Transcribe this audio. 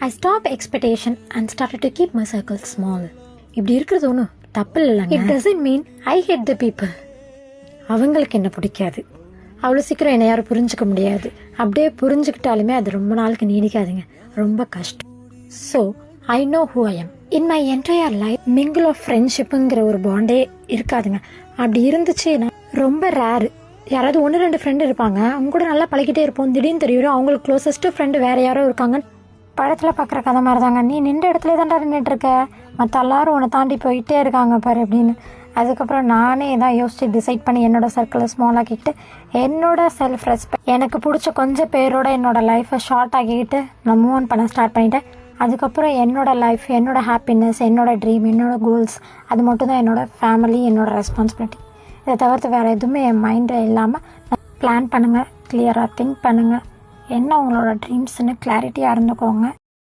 I stopped expectation and started to keep my circle small. இப்படி இருக்கிறது ஒன்றும் தப்பு இல்லைங்க. It doesn't mean I hate the people. அவங்களுக்கு என்ன பிடிக்காது, அவ்வளோ சீக்கிரம் என்னை யாரும் புரிஞ்சுக்க முடியாது. அப்படியே புரிஞ்சுக்கிட்டாலுமே அது ரொம்ப நாளுக்கு நீடிக்காதுங்க, ரொம்ப கஷ்டம். So I know who I am. In my entire life mingle of ஃப்ரெண்ட்ஷிப்புங்கிற ஒரு பாண்டே இருக்காதுங்க. அப்படி இருந்துச்சுன்னா ரொம்ப ரேரு. யாராவது 1-2 ஃப்ரெண்டு இருப்பாங்க, அவங்க கூட நல்லா பழகிட்டே இருப்போம். திடீர்னு தெரியும் அவங்களுக்கு க்ளோசஸ்ட்டு ஃப்ரெண்டு வேறு யாரோ இருக்காங்க. படத்தில் பார்க்குற கதை மாதிரி தாங்க, நீ நின்ற இடத்துல தான்டா நின்றுட்டுருக்க, மற்ற எல்லாரும் உன்னை தாண்டி போயிட்டே இருக்காங்க பாரு அப்படின்னு. அதுக்கப்புறம் நானே தான் யோசித்து டிசைட் பண்ணி என்னோடய சர்க்கிளை ஸ்மால் ஆக்கிக்கிட்டு என்னோடய செல்ஃப் ரெஸ்பெக்ட் எனக்கு பிடிச்ச கொஞ்சம் பேரோட என்னோடய லைஃப்பை ஷார்ட் ஆக்கிக்கிட்டு நான் மூவ் ஆன் பண்ண ஸ்டார்ட் பண்ணிட்டேன். அதுக்கப்புறம் என்னோடய லைஃப், என்னோடய ஹாப்பினஸ், என்னோடய ட்ரீம், என்னோடய கோல்ஸ், அது மட்டும் தான் என்னோடய ஃபேமிலி, என்னோடய ரெஸ்பான்சிபிலிட்டி. இதை தவிர்த்து வேறு எதுவுமே என் மைண்டில் இல்லாமல் பிளான் பண்ணுங்கள், கிளியராக திங்க் பண்ணுங்கள், என்ன உங்களோட ட்ரீம்ஸ்னு கிளாரிட்டியாக இருந்துக்கோங்க.